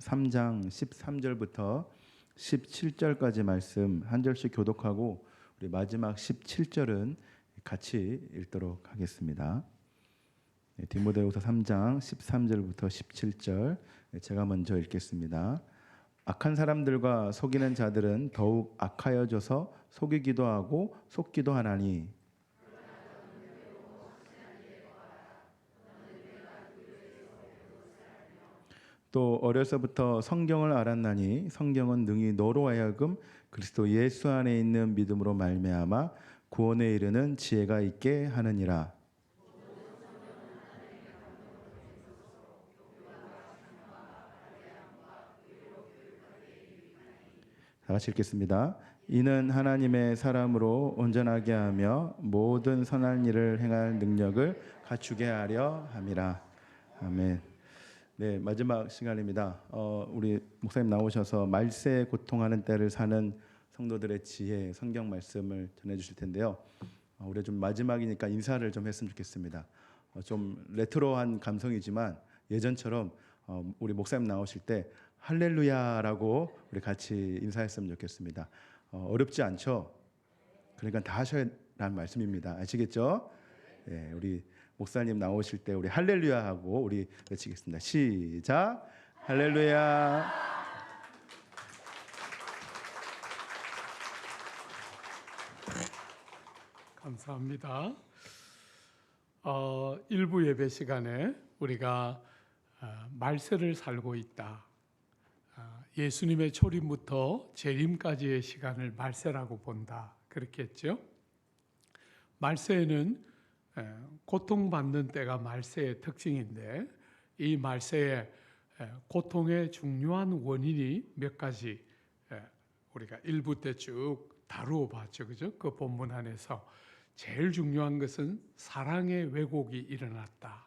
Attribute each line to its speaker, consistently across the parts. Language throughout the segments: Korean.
Speaker 1: 3장 13절부터 17절까지 말씀 한 절씩 교독하고 우리 마지막 17절은 같이 읽도록 하겠습니다. 디모데후서 3장 13절부터 17절 제가 먼저 읽겠습니다. 악한 사람들과 속이는 자들은 더욱 악하여져서 속이기도 하고 속기도 하나니 또 어려서부터 성경을 알았나니 성경은 능히 너로 하여금 그리스도 예수 안에 있는 믿음으로 말미암아 구원에 이르는 지혜가 있게 하느니라. 다 같이 읽겠습니다. 이는 하나님의 사람으로 온전하게 하며 모든 선한 일을 행할 능력을 갖추게 하려 함이라. 아멘. 네, 마지막 시간입니다. 우리 목사님 나오셔서 말세에 고통하는 때를 사는 성도들의 지혜, 성경 말씀을 전해주실 텐데요. 우리 좀 마지막이니까 인사를 좀 했으면 좋겠습니다. 좀 레트로한 감성이지만 예전처럼 우리 목사님 나오실 때 할렐루야라고 우리 같이 인사했으면 좋겠습니다. 어렵지 않죠? 그러니까 다 하셔야 라는 말씀입니다. 아시겠죠? 예, 우리 목사님 나오실 때 우리 할렐루야 하고 우리 외치겠습니다. 시작. 할렐루야.
Speaker 2: 감사합니다. 일부 예배 시간에 우리가 말세를 살고 있다. 예수님의 초림부터 재림까지의 시간을 말세라고 본다. 그렇게 했죠. 말세에는 고통받는 때가 말세의 특징인데 이 말세의 고통의 중요한 원인이 몇 가지 우리가 일부 때 쭉 다루어 봤죠. 그죠? 그 본문 안에서 제일 중요한 것은 사랑의 왜곡이 일어났다.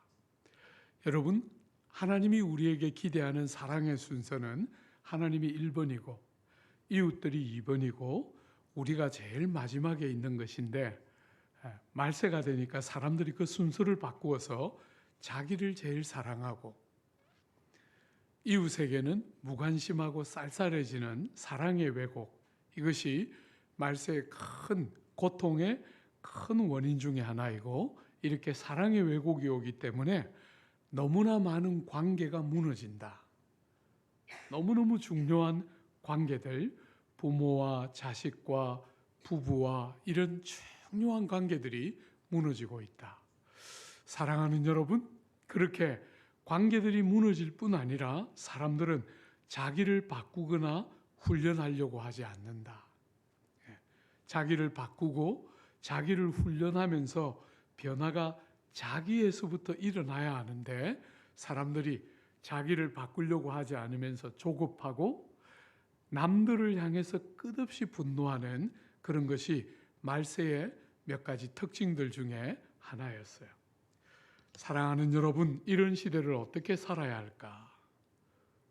Speaker 2: 여러분, 하나님이 우리에게 기대하는 사랑의 순서는 하나님이 1번이고 이웃들이 2번이고 우리가 제일 마지막에 있는 것인데 말세가 되니까 사람들이 그 순서를 바꾸어서 자기를 제일 사랑하고 이웃에게는 무관심하고 쌀쌀해지는 사랑의 왜곡, 이것이 말세의 큰 고통의 큰 원인 중에 하나이고 이렇게 사랑의 왜곡이 오기 때문에 너무나 많은 관계가 무너진다. 너무너무 중요한 관계들, 부모와 자식과 부부와 이런 중요한 관계들이 무너지고 있다. 사랑하는 여러분, 그렇게 관계들이 무너질 뿐 아니라 사람들은 자기를 바꾸거나 훈련하려고 하지 않는다. 자기를 바꾸고 자기를 훈련하면서 변화가 자기에서부터 일어나야 하는데 사람들이 자기를 바꾸려고 하지 않으면서 조급하고 남들을 향해서 끝없이 분노하는 그런 것이 말세의 몇 가지 특징들 중에 하나였어요. 사랑하는 여러분, 이런 시대를 어떻게 살아야 할까?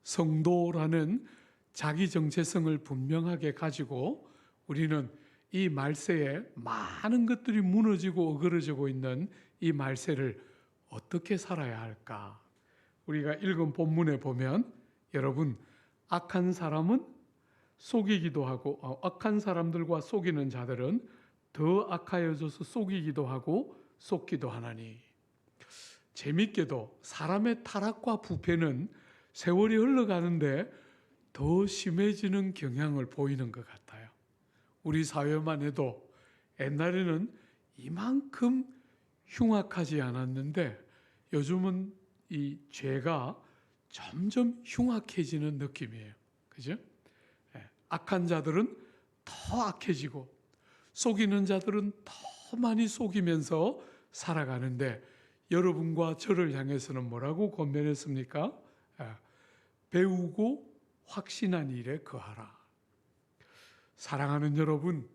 Speaker 2: 성도라는 자기 정체성을 분명하게 가지고 우리는 이 말세에 많은 것들이 무너지고 어그러지고 있는 이 말세를 어떻게 살아야 할까? 우리가 읽은 본문에 보면 여러분, 악한 사람은 속이기도 하고 악한 사람들과 속이는 자들은 더 악하여져서 속이기도 하고 속기도 하나니. 재밌게도 사람의 타락과 부패는 세월이 흘러가는데 더 심해지는 경향을 보이는 것 같아요. 우리 사회만 해도 옛날에는 이만큼 흉악하지 않았는데 요즘은 이 죄가 점점 흉악해지는 느낌이에요. 그죠? 악한 자들은 더 악해지고 속이는 자들은 더 많이 속이면서 살아가는데 여러분과 저를 향해서는 뭐라고 권면했습니까? 배우고 확신한 일에 거하라. 사랑하는 여러분,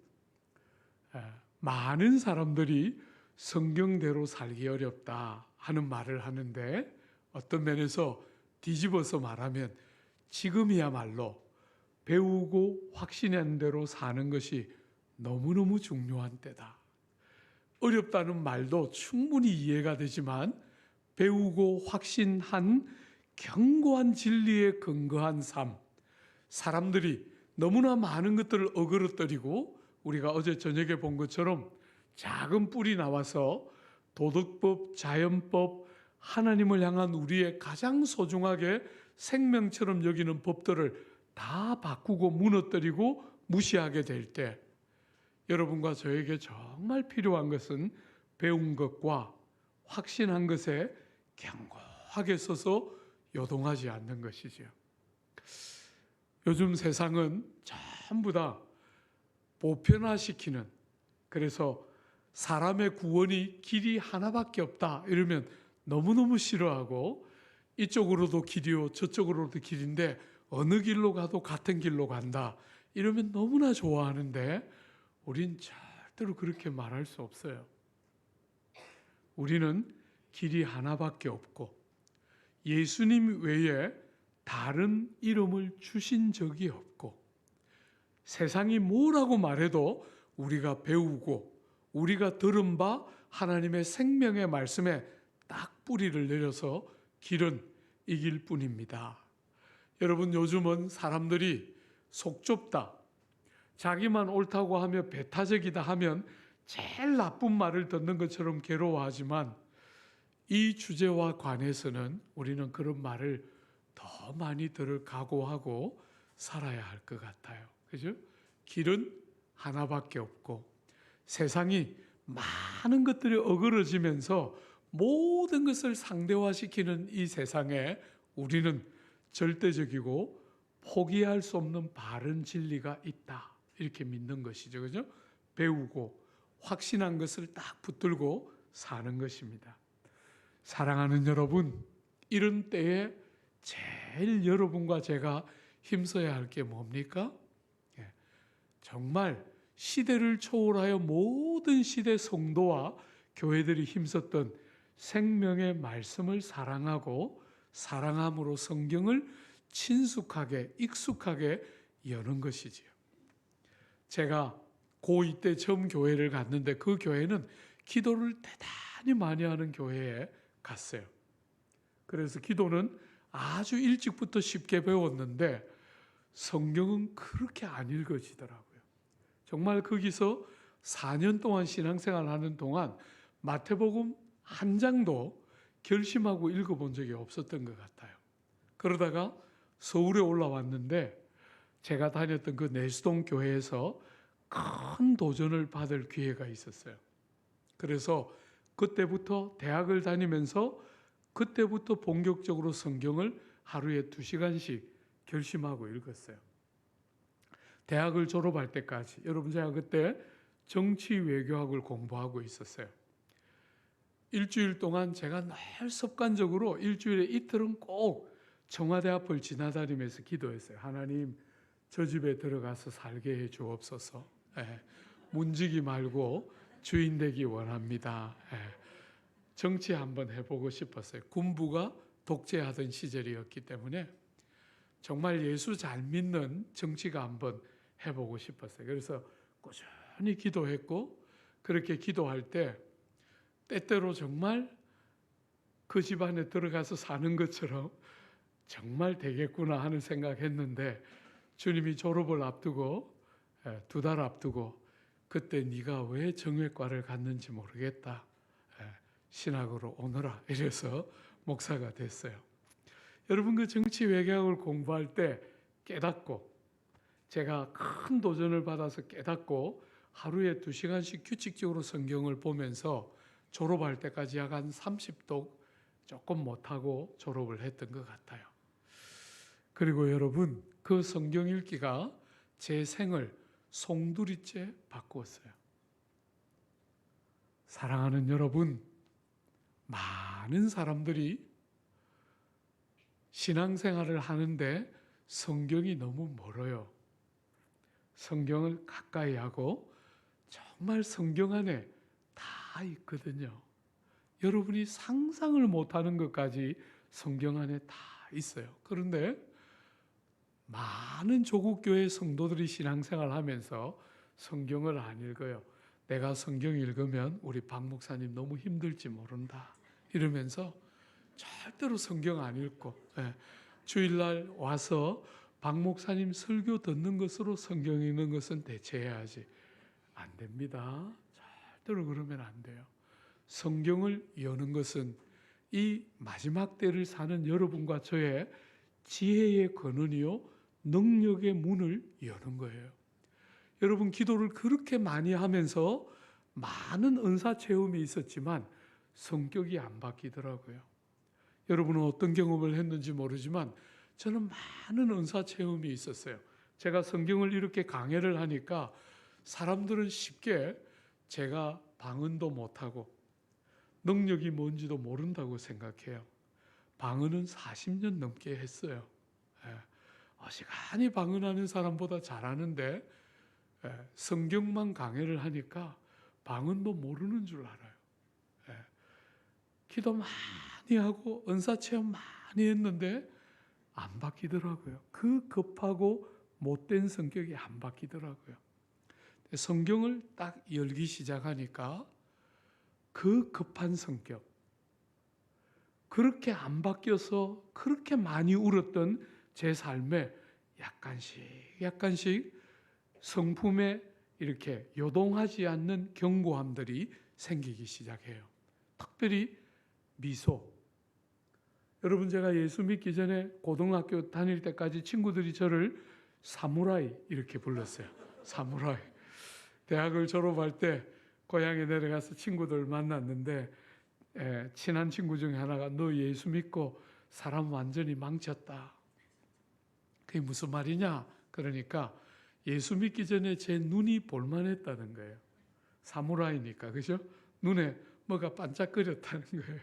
Speaker 2: 많은 사람들이 성경대로 살기 어렵다 하는 말을 하는데 어떤 면에서 뒤집어서 말하면 지금이야말로 배우고 확신한 대로 사는 것이 너무너무 중요한 때다. 어렵다는 말도 충분히 이해가 되지만 배우고 확신한 견고한 진리에 근거한 삶, 사람들이 너무나 많은 것들을 어그러뜨리고 우리가 어제 저녁에 본 것처럼 작은 뿔이 나와서 도덕법, 자연법, 하나님을 향한 우리의 가장 소중하게 생명처럼 여기는 법들을 다 바꾸고 무너뜨리고 무시하게 될 때 여러분과 저에게 정말 필요한 것은 배운 것과 확신한 것에 견고하게 서서 요동하지 않는 것이지요. 요즘 세상은 전부 다 보편화시키는, 그래서 사람의 구원이 길이 하나밖에 없다 이러면 너무너무 싫어하고, 이쪽으로도 길이요 저쪽으로도 길인데 어느 길로 가도 같은 길로 간다 이러면 너무나 좋아하는데, 우린 절대로 그렇게 말할 수 없어요. 우리는 길이 하나밖에 없고 예수님 외에 다른 이름을 주신 적이 없고, 세상이 뭐라고 말해도 우리가 배우고 우리가 들은 바 하나님의 생명의 말씀에 딱 뿌리를 내려서 길은 이 길뿐입니다. 여러분, 요즘은 사람들이 속 좁다, 자기만 옳다고 하며 배타적이다 하면 제일 나쁜 말을 듣는 것처럼 괴로워하지만, 이 주제와 관해서는 우리는 그런 말을 더 많이 들을 각오하고 살아야 할 것 같아요. 그죠? 길은 하나밖에 없고 세상이 많은 것들이 어그러지면서 모든 것을 상대화시키는 이 세상에 우리는 절대적이고 포기할 수 없는 바른 진리가 있다, 이렇게 믿는 것이죠. 그죠? 배우고 확신한 것을 딱 붙들고 사는 것입니다. 사랑하는 여러분, 이런 때에 제일 여러분과 제가 힘써야 할 게 뭡니까? 정말 시대를 초월하여 모든 시대 성도와 교회들이 힘썼던 생명의 말씀을 사랑하고 사랑함으로 성경을 친숙하게 익숙하게 여는 것이지요. 제가 고2 때 처음 교회를 갔는데 그 교회는 기도를 대단히 많이 하는 교회에 갔어요. 그래서 기도는 아주 일찍부터 쉽게 배웠는데 성경은 그렇게 안 읽어지더라고요. 정말 거기서 4년 동안 신앙생활 하는 동안 마태복음 한 장도 결심하고 읽어본 적이 없었던 것 같아요. 그러다가 서울에 올라왔는데 제가 다녔던 그 내수동 교회에서 큰 도전을 받을 기회가 있었어요. 그래서 그때부터 대학을 다니면서 그때부터 본격적으로 성경을 하루에 2시간씩 결심하고 읽었어요. 대학을 졸업할 때까지. 여러분, 제가 그때 정치 외교학을 공부하고 있었어요. 일주일 동안 제가 늘 습관적으로 일주일에 이틀은 꼭 청와대 앞을 지나다니면서 기도했어요. 하나님, 저 집에 들어가서 살게 해 주옵소서. 문지기 말고 주인 되기 원합니다. 정치 한번 해보고 싶었어요. 군부가 독재하던 시절이었기 때문에 정말 예수 잘 믿는 정치가 한번 해보고 싶었어요. 그래서 꾸준히 기도했고, 그렇게 기도할 때 때때로 정말 그 집안에 들어가서 사는 것처럼 정말 되겠구나 하는 생각했는데, 주님이 졸업을 앞두고 2달 앞두고 그때 네가 왜 정외과를 갔는지 모르겠다, 신학으로 오너라, 이래서 목사가 됐어요. 여러분, 그 정치 외교학을 공부할 때 깨닫고, 제가 큰 도전을 받아서 깨닫고 하루에 2시간씩 규칙적으로 성경을 보면서 졸업할 때까지 약 한 30독 조금 못하고 졸업을 했던 것 같아요. 그리고 여러분, 그 성경 읽기가 제 생을 송두리째 바꾸었어요. 사랑하는 여러분, 많은 사람들이 신앙생활을 하는데 성경이 너무 멀어요. 성경을 가까이 하고 정말 성경 안에 다 있거든요. 여러분이 상상을 못하는 것까지 성경 안에 다 있어요. 그런데 많은 조국교회 성도들이 신앙생활 하면서 성경을 안 읽어요. 내가 성경 읽으면 우리 박 목사님 너무 힘들지 모른다 이러면서 절대로 성경 안 읽고 주일날 와서 박 목사님 설교 듣는 것으로 성경 읽는 것은 대체해야지. 안 됩니다. 절대로 그러면 안 돼요. 성경을 여는 것은 이 마지막 때를 사는 여러분과 저의 지혜의 근원이요 능력의 문을 여는 거예요. 여러분 기도를 그렇게 많이 하면서 많은 은사 체험이 있었지만 성격이 안 바뀌더라고요. 여러분은 어떤 경험을 했는지 모르지만 저는 많은 은사 체험이 있었어요. 제가 성경을 이렇게 강해를 하니까 사람들은 쉽게 제가 방언도 못하고 능력이 뭔지도 모른다고 생각해요. 방언은 40년 넘게 했어요. 어지간히 방언하는 사람보다 잘하는데 성경만 강해를 하니까 방언도 모르는 줄 알아요. 기도 많이 하고 은사체험 많이 했는데 안 바뀌더라고요. 그 급하고 못된 성격이 안 바뀌더라고요. 성경을 딱 열기 시작하니까 그 급한 성격, 그렇게 안 바뀌어서 그렇게 많이 울었던 제 삶에 약간씩 성품에 이렇게 요동하지 않는 견고함들이 생기기 시작해요. 특별히 미소. 여러분 제가 예수 믿기 전에 고등학교 다닐 때까지 친구들이 저를 사무라이 이렇게 불렀어요. 사무라이. 대학을 졸업할 때 고향에 내려가서 친구들 만났는데 친한 친구 중에 하나가 너 예수 믿고 사람 완전히 망쳤다. 그게 무슨 말이냐? 그러니까 예수 믿기 전에 제 눈이 볼만했다는 거예요. 사무라이니까 그죠? 눈에 뭐가 반짝거렸다는 거예요.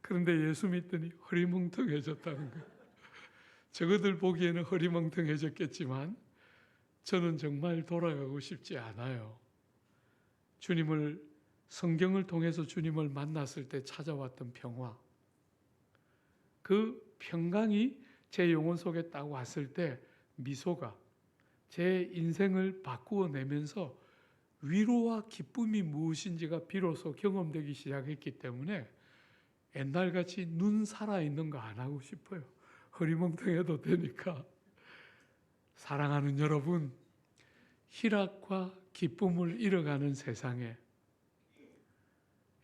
Speaker 2: 그런데 예수 믿더니 허리멍텅해졌다는 거예요. 저거들 보기에는 허리멍텅해졌겠지만 저는 정말 돌아가고 싶지 않아요. 성경을 통해서 주님을 만났을 때 찾아왔던 평화, 그 평강이 제 영혼 속에 딱 왔을 때 미소가 제 인생을 바꾸어 내면서 위로와 기쁨이 무엇인지가 비로소 경험되기 시작했기 때문에 옛날같이 눈 살아있는 거 안 하고 싶어요. 허리멍텅해도 되니까. 사랑하는 여러분, 희락과 기쁨을 잃어가는 세상에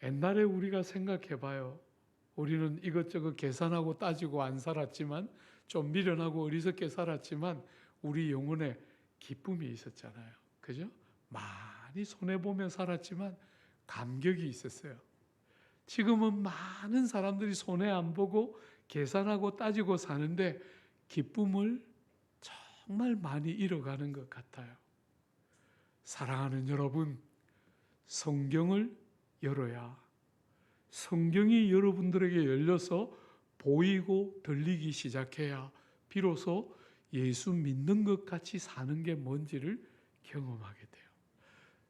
Speaker 2: 옛날에 우리가 생각해봐요. 우리는 이것저것 계산하고 따지고 안 살았지만 좀 미련하고 어리석게 살았지만 우리 영혼에 기쁨이 있었잖아요. 그죠? 많이 손해보며 살았지만 감격이 있었어요. 지금은 많은 사람들이 손해 안 보고 계산하고 따지고 사는데 기쁨을 정말 많이 잃어가는 것 같아요. 사랑하는 여러분, 성경을 열어야 성경이 여러분들에게 열려서 보이고 들리기 시작해야 비로소 예수 믿는 것 같이 사는 게 뭔지를 경험하게 돼요.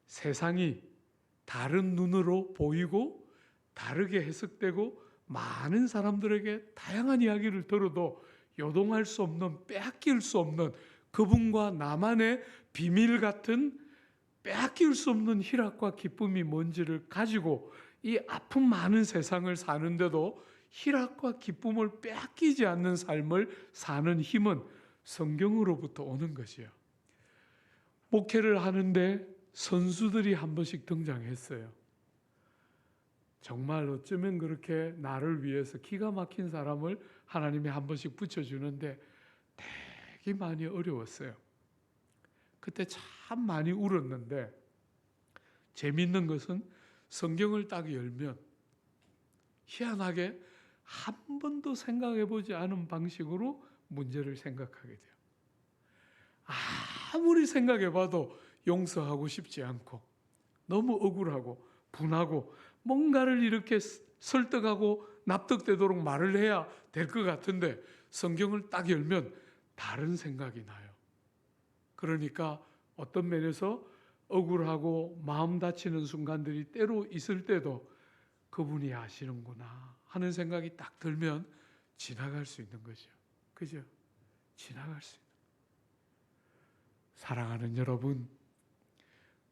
Speaker 2: 세상이 다른 눈으로 보이고 다르게 해석되고 많은 사람들에게 다양한 이야기를 들어도 요동할 수 없는, 빼앗길 수 없는 그분과 나만의 비밀 같은 빼앗길 수 없는 희락과 기쁨이 뭔지를 가지고 이 아픔 많은 세상을 사는데도 희락과 기쁨을 빼앗기지 않는 삶을 사는 힘은 성경으로부터 오는 것이에요. 목회를 하는데 선수들이 한 번씩 등장했어요. 정말 어쩌면 그렇게 나를 위해서 기가 막힌 사람을 하나님이 한 번씩 붙여주는데 되게 많이 어려웠어요. 그때 참 많이 울었는데 재밌는 것은 성경을 딱 열면 희한하게 한 번도 생각해보지 않은 방식으로 문제를 생각하게 돼요. 아무리 생각해봐도 용서하고 싶지 않고 너무 억울하고 분하고 뭔가를 이렇게 설득하고 납득되도록 말을 해야 될 것 같은데 성경을 딱 열면 다른 생각이 나요. 그러니까 어떤 면에서 억울하고 마음 다치는 순간들이 때로 있을 때도 그분이 아시는구나 하는 생각이 딱 들면 지나갈 수 있는 거죠. 그죠? 지나갈 수 있는. 사랑하는 여러분,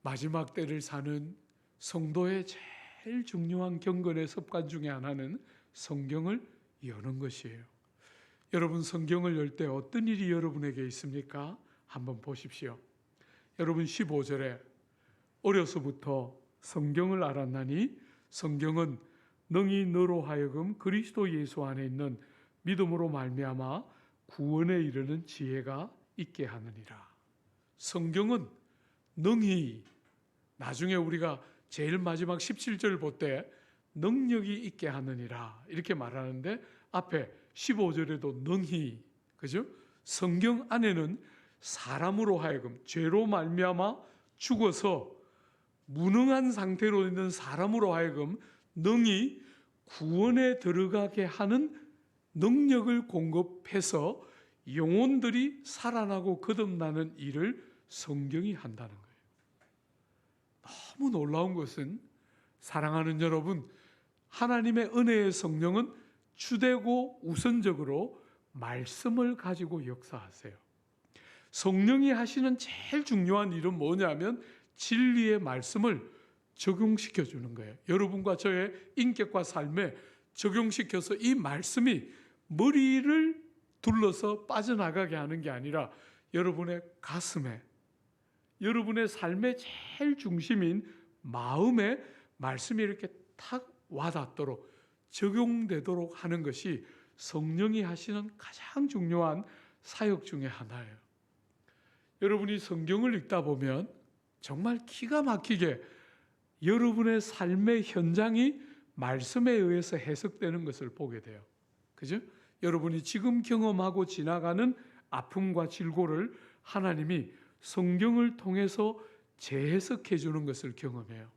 Speaker 2: 마지막 때를 사는 성도의 제일 중요한 경건의 습관 중에 하나는 성경을 여는 것이에요. 여러분 성경을 열 때 어떤 일이 여러분에게 있습니까? 한번 보십시오. 여러분 15절에 어려서부터 성경을 알았나니 성경은 능히 너로 하여금 그리스도 예수 안에 있는 믿음으로 말미암아 구원에 이르는 지혜가 있게 하느니라. 성경은 능히, 나중에 우리가 제일 마지막 17절 볼 때 능력이 있게 하느니라 이렇게 말하는데 앞에 15절에도 능히, 그죠? 성경 안에는 사람으로 하여금 죄로 말미암아 죽어서 무능한 상태로 있는 사람으로 하여금 능히 구원에 들어가게 하는 능력을 공급해서 영혼들이 살아나고 거듭나는 일을 성경이 한다는 거예요. 너무 놀라운 것은 사랑하는 여러분, 하나님의 은혜의 성령은 주되고 우선적으로 말씀을 가지고 역사하세요. 성령이 하시는 제일 중요한 일은 뭐냐면 진리의 말씀을 적용시켜 주는 거예요. 여러분과 저의 인격과 삶에 적용시켜서 이 말씀이 머리를 둘러서 빠져나가게 하는 게 아니라 여러분의 가슴에, 여러분의 삶의 제일 중심인 마음에 말씀이 이렇게 탁 와닿도록 적용되도록 하는 것이 성령이 하시는 가장 중요한 사역 중에 하나예요. 여러분이 성경을 읽다 보면 정말 기가 막히게 여러분의 삶의 현장이 말씀에 의해서 해석되는 것을 보게 돼요. 그죠? 여러분이 지금 경험하고 지나가는 아픔과 질고를 하나님이 성경을 통해서 재해석해 주는 것을 경험해요.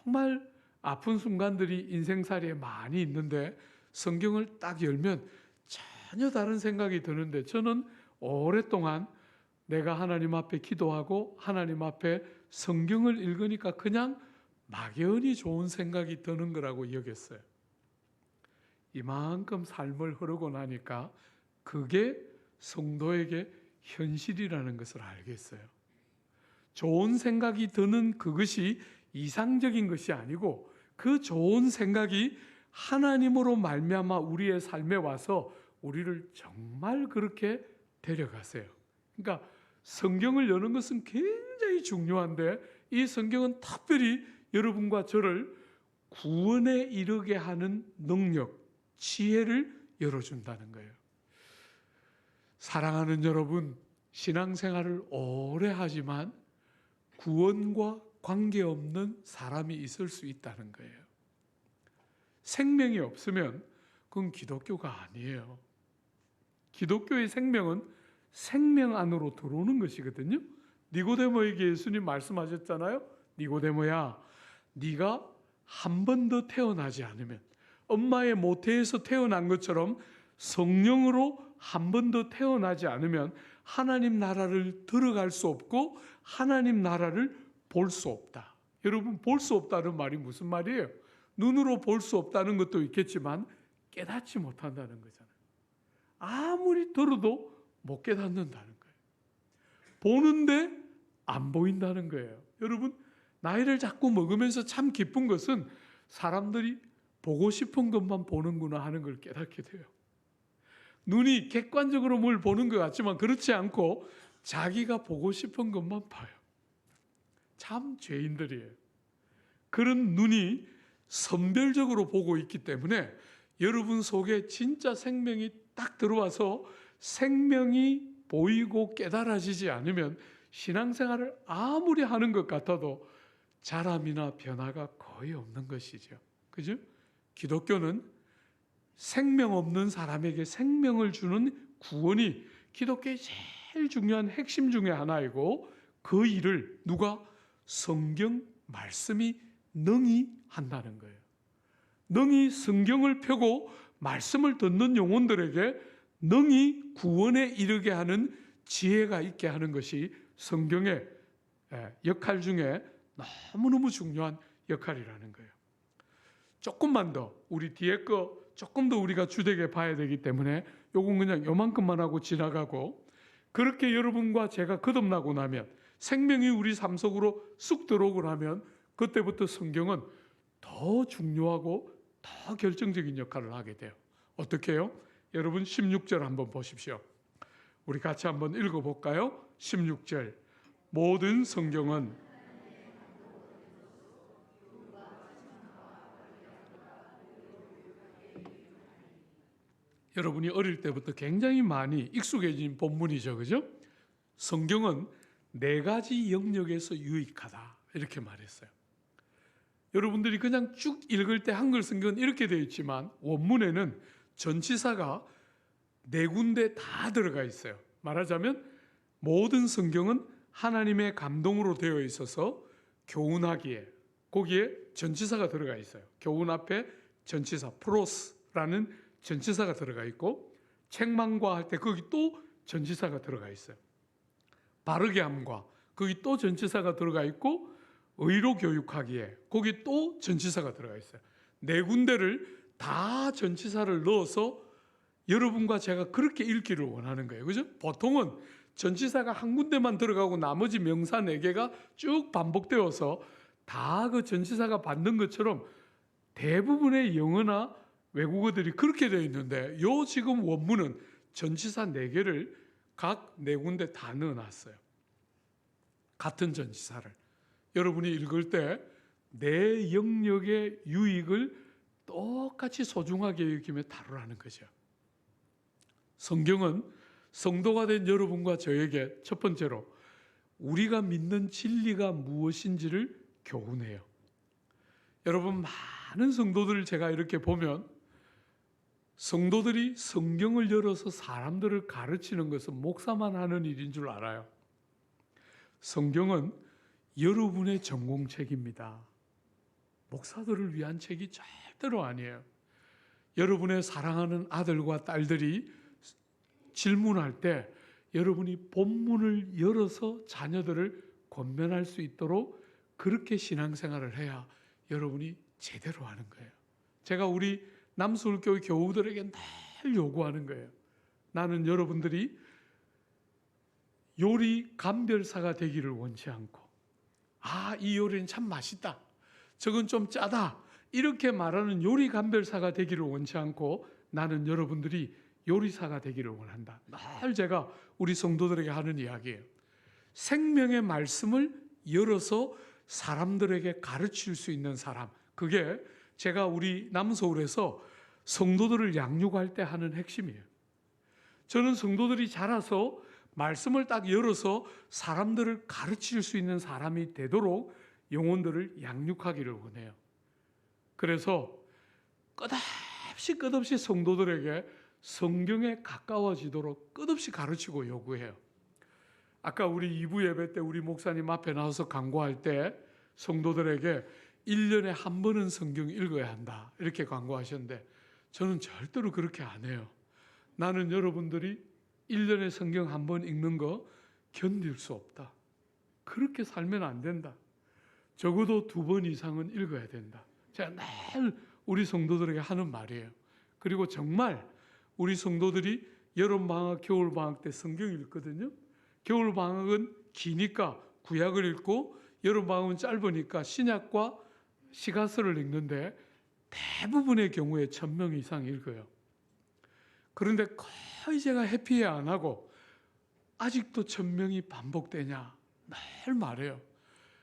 Speaker 2: 정말 아픈 순간들이 인생살이에 많이 있는데 성경을 딱 열면 전혀 다른 생각이 드는데 저는 오랫동안 내가 하나님 앞에 기도하고 하나님 앞에 성경을 읽으니까 그냥 막연히 좋은 생각이 드는 거라고 여겼어요. 이만큼 삶을 흐르고 나니까 그게 성도에게 현실이라는 것을 알겠어요. 좋은 생각이 드는 그것이 이상적인 것이 아니고 그 좋은 생각이 하나님으로 말미암아 우리의 삶에 와서 우리를 정말 그렇게 데려가세요. 그러니까 성경을 여는 것은 굉장히 중요한데 이 성경은 특별히 여러분과 저를 구원에 이르게 하는 능력, 지혜를 열어준다는 거예요. 사랑하는 여러분, 신앙생활을 오래 하지만 구원과 관계없는 사람이 있을 수 있다는 거예요. 생명이 없으면 그건 기독교가 아니에요. 기독교의 생명은 생명 안으로 들어오는 것이거든요. 니고데모에게 예수님 말씀하셨잖아요. 니고데모야, 네가 한 번 더 태어나지 않으면, 엄마의 모태에서 태어난 것처럼 성령으로 한 번 더 태어나지 않으면 하나님 나라를 들어갈 수 없고 하나님 나라를 볼 수 없다. 여러분, 볼 수 없다는 말이 무슨 말이에요? 눈으로 볼 수 없다는 것도 있겠지만 깨닫지 못한다는 거잖아요. 아무리 들어도 못 깨닫는다는 거예요. 보는데 안 보인다는 거예요. 여러분, 나이를 자꾸 먹으면서 참 기쁜 것은 사람들이 보고 싶은 것만 보는구나 하는 걸 깨닫게 돼요. 눈이 객관적으로 뭘 보는 것 같지만 그렇지 않고 자기가 보고 싶은 것만 봐요. 참 죄인들이에요. 그런 눈이 선별적으로 보고 있기 때문에 여러분 속에 진짜 생명이 딱 들어와서 생명이 보이고 깨달아지지 않으면 신앙생활을 아무리 하는 것 같아도 자람이나 변화가 거의 없는 것이죠. 그죠? 기독교는 생명 없는 사람에게 생명을 주는 구원이 기독교의 제일 중요한 핵심 중에 하나이고 그 일을 누가? 성경 말씀이 능히 한다는 거예요. 능히 성경을 펴고 말씀을 듣는 영혼들에게 능히 구원에 이르게 하는 지혜가 있게 하는 것이 성경의 역할 중에 너무너무 중요한 역할이라는 거예요. 조금만 더 우리 뒤에 거 조금 더 우리가 주되게 봐야 되기 때문에 요건 그냥 요만큼만 하고 지나가고, 그렇게 여러분과 제가 거듭나고 나면 생명이 우리 삶 속으로 쑥 들어오고 나면 그때부터 성경은 더 중요하고 더 결정적인 역할을 하게 돼요. 어떻게 해요? 여러분 16절 한번 보십시오. 우리 같이 한번 읽어볼까요? 16절. 모든 성경은 여러분이 어릴 때부터 굉장히 많이 익숙해진 본문이죠. 그죠? 성경은 네 가지 영역에서 유익하다. 이렇게 말했어요. 여러분들이 그냥 쭉 읽을 때 한글 성경은 이렇게 되어 있지만 원문에는 전치사가 네 군데 다 들어가 있어요. 말하자면 모든 성경은 하나님의 감동으로 되어 있어서 교훈하기에 거기에 전치사가 들어가 있어요. 교훈 앞에 전치사 프로스라는 전치사가 들어가 있고 책망과 할 때 거기 또 전치사가 들어가 있어요. 바르게 함과 거기 또 전치사가 들어가 있고 의로 교육하기에 거기 또 전치사가 들어가 있어요. 네 군데를 다 전치사를 넣어서 여러분과 제가 그렇게 읽기를 원하는 거예요. 그죠? 보통은 전치사가 한 군데만 들어가고 나머지 명사 네 개가 쭉 반복되어서 다 그 전치사가 받는 것처럼 대부분의 영어나 외국어들이 그렇게 되어 있는데 요 지금 원문은 전치사 네 개를 각 네 군데 다 넣어놨어요. 같은 전치사를. 여러분이 읽을 때 내 영역의 유익을 똑같이 소중하게 여기며 다루라는 거죠. 성경은 성도가 된 여러분과 저에게 첫 번째로 우리가 믿는 진리가 무엇인지를 교훈해요. 여러분 많은 성도들을 제가 이렇게 보면 성도들이 성경을 열어서 사람들을 가르치는 것은 목사만 하는 일인 줄 알아요. 성경은 여러분의 전공책입니다. 목사들을 위한 책이 절대로 아니에요. 여러분의 사랑하는 아들과 딸들이 질문할 때 여러분이 본문을 열어서 자녀들을 권면할 수 있도록 그렇게 신앙생활을 해야 여러분이 제대로 하는 거예요. 제가 우리 남서울교회 교우들에게 늘 요구하는 거예요. 나는 여러분들이 요리 감별사가 되기를 원치 않고 이 요리는 참 맛있다. 저건 좀 짜다. 이렇게 말하는 요리 감별사가 되기를 원치 않고 나는 여러분들이 요리사가 되기를 원한다. 늘 제가 우리 성도들에게 하는 이야기예요. 생명의 말씀을 열어서 사람들에게 가르칠 수 있는 사람. 그게 제가 우리 남서울에서 성도들을 양육할 때 하는 핵심이에요. 저는 성도들이 자라서 말씀을 딱 열어서 사람들을 가르칠 수 있는 사람이 되도록 영혼들을 양육하기를 원해요. 그래서 끝없이 성도들에게 성경에 가까워지도록 끝없이 가르치고 요구해요. 아까 우리 2부 예배 때 우리 목사님 앞에 나와서 강구할 때 성도들에게 1년에 한 번은 성경 읽어야 한다 이렇게 강구하셨는데 저는 절대로 그렇게 안 해요. 나는 여러분들이 1년에 성경 한 번 읽는 거 견딜 수 없다. 그렇게 살면 안 된다. 적어도 2번 이상은 읽어야 된다. 제가 늘 우리 성도들에게 하는 말이에요. 그리고 정말 우리 성도들이 여름방학, 겨울방학 때 성경 읽거든요. 겨울방학은 기니까 구약을 읽고 여름방학은 짧으니까 신약과 시가서를 읽는데 대부분의 경우에 1000명 이상 읽어요. 그런데 거의 제가 회피해 안 하고 아직도 1000명이 반복되냐 늘 말해요.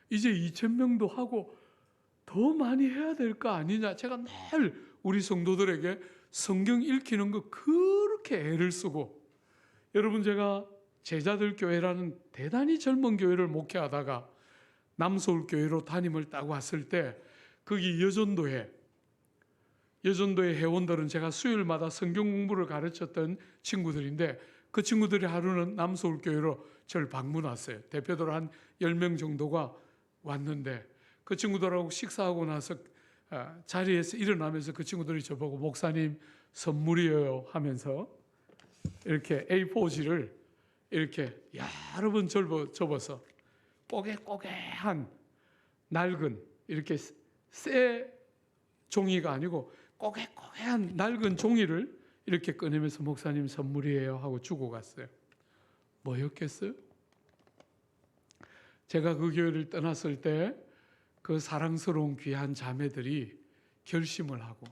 Speaker 2: 이제 2000명도 하고 더 많이 해야 될 거 아니냐. 제가 늘 우리 성도들에게 성경 읽히는 거 그렇게 애를 쓰고 여러분 제가 제자들 교회라는 대단히 젊은 교회를 목회하다가 남서울교회로 담임을 따고 왔을 때 거기 여전도회 회원들은 제가 수요일마다 성경 공부를 가르쳤던 친구들인데 그 친구들이 하루는 남서울교회로 저를 방문 왔어요. 대표들 한 10명 정도가 왔는데 그 친구들하고 식사하고 나서 자리에서 일어나면서 그 친구들이 저보고 목사님 선물이에요 하면서 이렇게 A4지를 이렇게 여러 번 접어서 꼬개꼬개한 낡은 이렇게 새 종이가 아니고 꼬개꼬개한 낡은 종이를 이렇게 꺼내면서 목사님 선물이에요 하고 주고 갔어요. 뭐였겠어요? 제가 그 교회를 떠났을 때 그 사랑스러운 귀한 자매들이 결심을 하고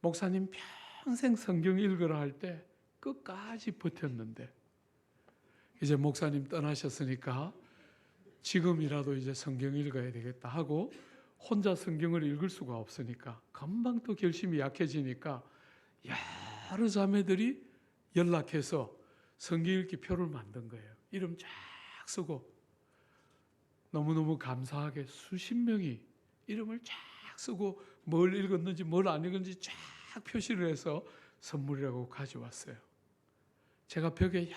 Speaker 2: 목사님 평생 성경 읽으라 할 때 끝까지 버텼는데 이제 목사님 떠나셨으니까 지금이라도 이제 성경 읽어야 되겠다 하고 혼자 성경을 읽을 수가 없으니까 금방 또 결심이 약해지니까 여러 자매들이 연락해서 성경 읽기 표를 만든 거예요. 이름 쫙 쓰고 너무너무 감사하게 수십 명이 이름을 쫙 쓰고 뭘 읽었는지 뭘 안 읽었는지 쫙 표시를 해서 선물이라고 가져왔어요. 제가 벽에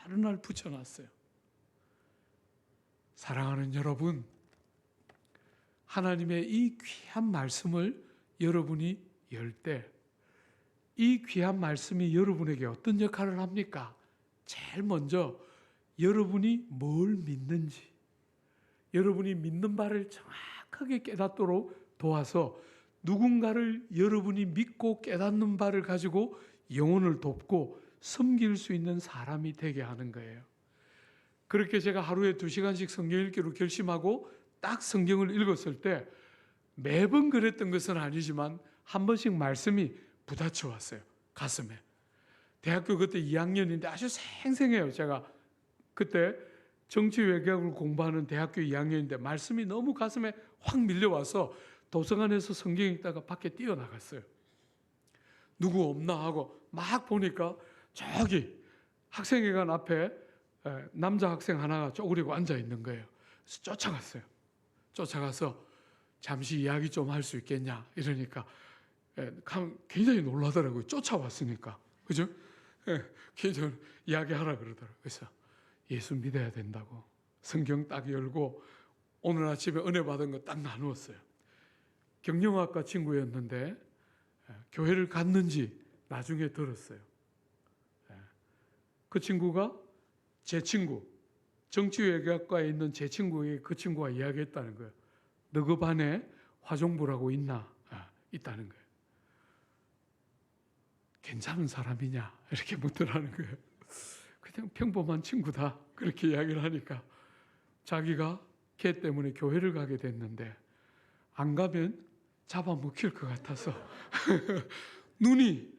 Speaker 2: 여러 날 붙여놨어요. 사랑하는 여러분, 하나님의 이 귀한 말씀을 여러분이 열 때 이 귀한 말씀이 여러분에게 어떤 역할을 합니까? 제일 먼저 여러분이 뭘 믿는지, 여러분이 믿는 바를 정확하게 깨닫도록 도와서 누군가를 여러분이 믿고 깨닫는 바를 가지고 영혼을 돕고 섬길 수 있는 사람이 되게 하는 거예요. 그렇게 제가 하루에 2시간씩 성경 읽기로 결심하고 딱 성경을 읽었을 때 매번 그랬던 것은 아니지만 한 번씩 말씀이 부딪혀 왔어요. 가슴에. 대학교 그때 2학년인데 아주 생생해요. 제가 그때 정치외교학을 공부하는 대학교 2학년인데 말씀이 너무 가슴에 확 밀려와서 도서관에서 성경 읽다가 밖에 뛰어나갔어요. 누구 없나 하고 막 보니까 저기 학생회관 앞에 남자 학생 하나가 쪼그리고 앉아 있는 거예요. 그래서 쫓아갔어요. 쫓아가서 잠시 이야기 좀 할 수 있겠냐 이러니까 굉장히 놀라더라고요. 쫓아왔으니까. 그죠? 굉장히 이야기하라 그러더라고요. 그래서 예수 믿어야 된다고 성경 딱 열고 오늘 아침에 은혜 받은 거 딱 나누었어요. 경영학과 친구였는데 교회를 갔는지 나중에 들었어요. 그 친구가 제 친구, 정치외교학과에 있는 제 친구에게 그 친구가 이야기했다는 거예요. 너 그 반에 화종부라고 있나? 있다는 거예요. 괜찮은 사람이냐? 이렇게 묻더라는 거예요. 그냥 평범한 친구다. 그렇게 이야기를 하니까 자기가 걔 때문에 교회를 가게 됐는데 안 가면 잡아먹힐 것 같아서 눈이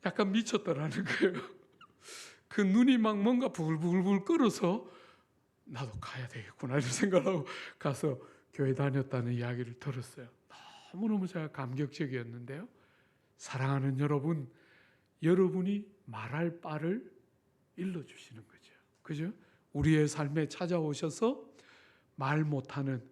Speaker 2: 약간 미쳤더라는 거예요. 그 눈이 막 뭔가 부글부글 끓어서 나도 가야 되겠구나 이런 생각하고 가서 교회 다녔다는 이야기를 들었어요. 너무너무 제가 감격적이었는데요. 사랑하는 여러분, 여러분이 말할 바를 일러주시는 거죠. 그죠? 우리의 삶에 찾아오셔서 말 못하는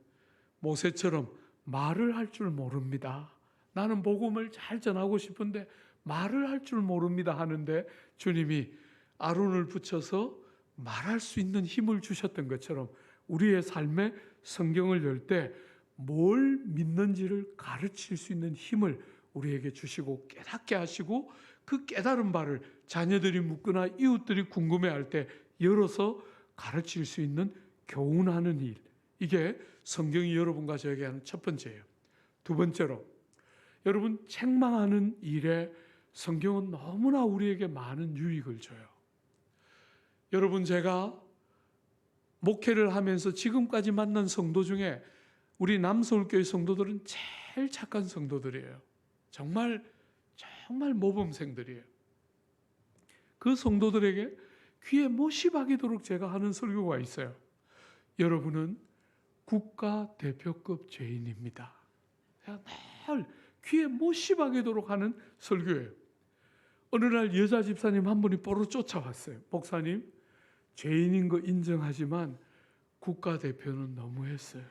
Speaker 2: 모세처럼 말을 할 줄 모릅니다. 나는 복음을 잘 전하고 싶은데 말을 할 줄 모릅니다 하는데 주님이 아론을 붙여서 말할 수 있는 힘을 주셨던 것처럼 우리의 삶에 성경을 열 때 뭘 믿는지를 가르칠 수 있는 힘을 우리에게 주시고 깨닫게 하시고 그 깨달은 바를 자녀들이 묻거나 이웃들이 궁금해할 때 열어서 가르칠 수 있는 교훈하는 일. 이게 성경이 여러분과 저에게 하는 첫 번째예요. 두 번째로 여러분 책망하는 일에 성경은 너무나 우리에게 많은 유익을 줘요. 여러분 제가 목회를 하면서 지금까지 만난 성도 중에 우리 남서울교회 성도들은 제일 착한 성도들이에요. 정말 모범생들이에요. 그 성도들에게 귀에 못이 박이도록 제가 하는 설교가 있어요. 여러분은 국가대표급 죄인입니다. 제가 늘 귀에 못이 박이도록 하는 설교예요. 어느 날 여자 집사님 한 분이 보러 쫓아왔어요. 목사님, 죄인인 거 인정하지만 국가대표는 너무했어요.